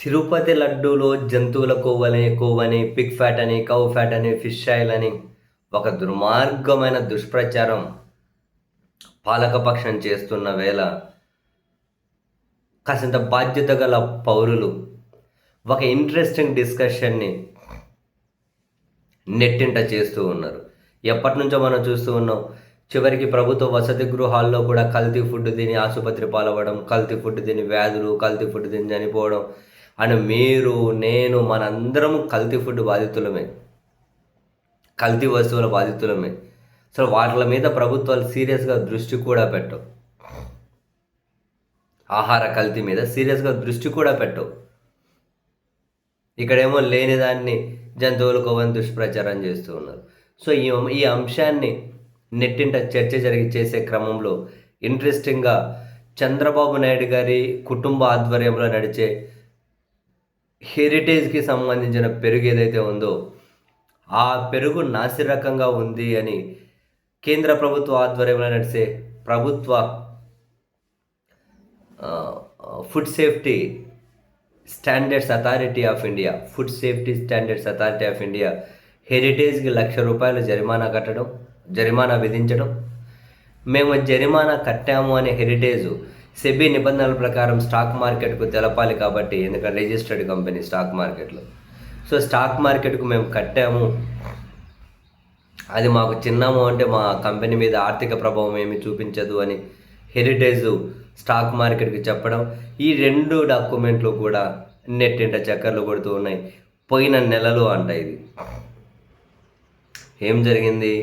తిరుపతి లడ్డూలో జంతువుల కొవ్వని, Pig fat అని, కౌ ఫ్యాట్ అని, ఫిష్ ఆయిల్ అని ఒక దుర్మార్గమైన దుష్ప్రచారం పాలకపక్షం చేస్తున్న వేళ కాసింత బాధ్యత గల పౌరులు ఒక ఇంట్రెస్టింగ్ డిస్కషన్ని నెట్టింట చేస్తూ ఉన్నారు. ఎప్పటి నుంచో మనం చూస్తూ ఉన్నాం. చివరికి ప్రభుత్వ వసతి గృహాల్లో కూడా కల్తీ ఫుడ్ తిని ఆసుపత్రి పాలవ్వడం, కల్తీ ఫుడ్ తిని వ్యాధులు, కల్తీ ఫుడ్ తిని చనిపోవడం అని మీరు, నేను, మనందరం కల్తీ ఫుడ్ బాధితులమే, కల్తీ వస్తువుల బాధితులమే. అసలు వాటి మీద ప్రభుత్వాలు సీరియస్గా దృష్టి కూడా పెట్టవు. ఆహార కల్తీ మీద సీరియస్గా దృష్టి కూడా పెట్టవు. ఇక్కడేమో లేని దాన్ని జంతువుల కొవ్వని దుష్ప్రచారం చేస్తూ ఉన్నారు. సో ఈ అంశాన్ని నెట్టింట చర్చ చేసే క్రమంలో ఇంట్రెస్టింగ్గా చంద్రబాబు నాయుడు గారి కుటుంబ ఆధ్వర్యంలో నడిచే హెరిటేజ్కి సంబంధించిన పెరుగు ఏదైతే ఉందో ఆ పెరుగు నాసిరకంగా ఉంది అని కేంద్ర ప్రభుత్వ ఆధ్వర్యంలో నడిచే ప్రభుత్వ food safety standards authority of India హెరిటేజ్కి ₹1,00,000 జరిమానా విధించడం, మేము జరిమానా కట్టాము అనే హెరిటేజ్ సెబీ నిబంధనల ప్రకారం స్టాక్ మార్కెట్కు తెలపాలి కాబట్టి, ఎందుకంటే రిజిస్టర్డ్ కంపెనీ స్టాక్ మార్కెట్లో. సో స్టాక్ మార్కెట్కు మేము కట్టాము, అది మాకు చిన్నాము అంటే మా కంపెనీ మీద ఆర్థిక ప్రభావం ఏమి చూపించదు అని హెరిటేజ్ స్టాక్ మార్కెట్కి చెప్పడం, ఈ 2 డాక్యుమెంట్లు కూడా నెట్టింట చక్కర్లు కొడుతూ ఉన్నాయి. పోయిన నెలలు అంట ఇది ఏం జరిగింది,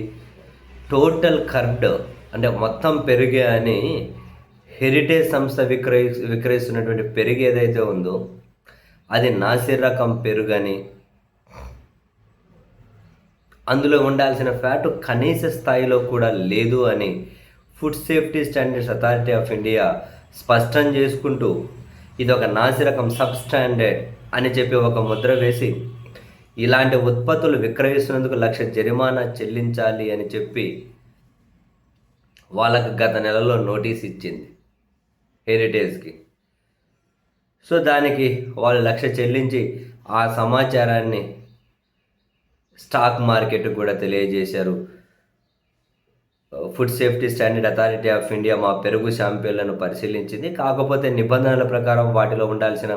టోటల్ కర్డ్ అంటే మొత్తం పెరుగే అని హెరిటేజ్ సంస్థ విక్రయిస్తున్నటువంటి పెరుగు ఏదైతే ఉందో అది నాసిర్ రకం పెరుగని, అందులో ఉండాల్సిన ఫ్యాట్ కనీస స్థాయిలో కూడా లేదు అని food safety standards authority of India స్పష్టం చేసుకుంటూ ఇది ఒక నాసిరకం సబ్స్టాండర్డ్ అని చెప్పి ఒక ముద్ర వేసి ఇలాంటి ఉత్పత్తులు విక్రయిస్తున్నందుకు ₹1,00,000 జరిమానా చెల్లించాలి అని చెప్పి వాళ్ళకు గత నెలలో నోటీస్ ఇచ్చింది హెరిటేజ్కి. సో దానికి వాళ్ళు ₹1,00,000 చెల్లించి ఆ సమాచారాన్ని స్టాక్ మార్కెట్కి కూడా తెలియజేశారు. Food safety standard authority of India మా పెరుగు శాంపిళ్లను పరిశీలించింది, కాకపోతే నిబంధనల ప్రకారం వాటిలో ఉండాల్సిన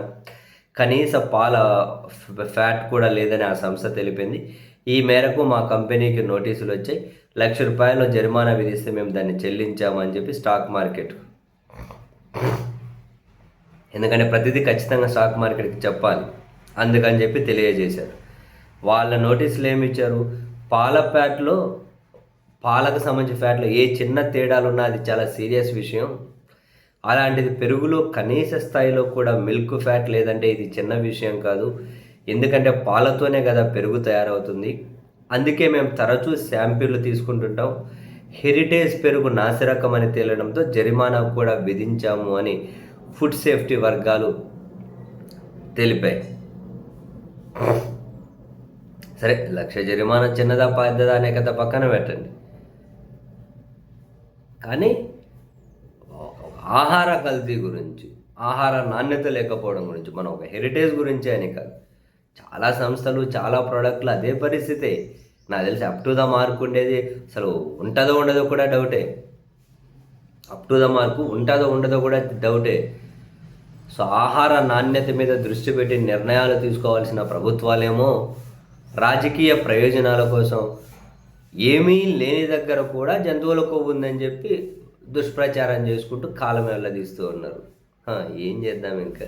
కనీస పాల ఫ్యాట్ కూడా లేదని ఆ సంస్థ తెలిపింది. ఈ మేరకు మా కంపెనీకి నోటీసులు వచ్చాయి, ₹1,00,000 జరిమానా విధిస్తే మేము దాన్ని చెల్లించామని చెప్పి స్టాక్ మార్కెట్, ఎందుకంటే ప్రతిదీ ఖచ్చితంగా స్టాక్ మార్కెట్కి చెప్పాలి అందుకని చెప్పి తెలియజేశారు. వాళ్ళ నోటీసులు ఏమి ఇచ్చారు, పాలకు సంబంధించిన ఫ్యాట్లో ఏ చిన్న తేడాలు ఉన్నా అది చాలా సీరియస్ విషయం, అలాంటిది పెరుగులో కనీస స్థాయిలో కూడా మిల్క్ ఫ్యాట్ లేదంటే ఇది చిన్న విషయం కాదు, ఎందుకంటే పాలతోనే కదా పెరుగు తయారవుతుంది, అందుకే మేము తరచూ శాంపిళ్ళు తీసుకుంటుంటాం, హెరిటేజ్ పెరుగు నాసిరకం అని తేలడంతో జరిమానా కూడా విధించాము అని ఫుడ్ సేఫ్టీ వర్గాలు తెలిపాయి. సరే, ₹1,00,000 జరిమానా చిన్నదా పెద్దదా అనే కథ పక్కన పెట్టండి, కానీ ఆహార కల్తీ గురించి, ఆహార నాణ్యత లేకపోవడం గురించి, మనం ఒక హెరిటేజ్ గురించి అని కాదు, చాలా సంస్థలు చాలా ప్రోడక్ట్లు అదే పరిస్థితే. నాకు తెలిసి అప్ టు ద మార్క్ ఉండేది అసలు ఉంటుందో ఉండదో కూడా డౌటే, అప్ టు ద మార్కు ఉంటుందో ఉండదో కూడా డౌటే. సో ఆహార నాణ్యత మీద దృష్టి పెట్టి నిర్ణయాలు తీసుకోవాల్సిన ప్రభుత్వాలేమో రాజకీయ ప్రయోజనాల కోసం ఏమీ లేని దగ్గర కూడా జంతువుల కొవ్వు ఉందని చెప్పి దుష్ప్రచారం చేసుకుంటూ కాలం వెళ్ళదీస్తూ ఉన్నారు. ఏం చేద్దాం ఇంకా.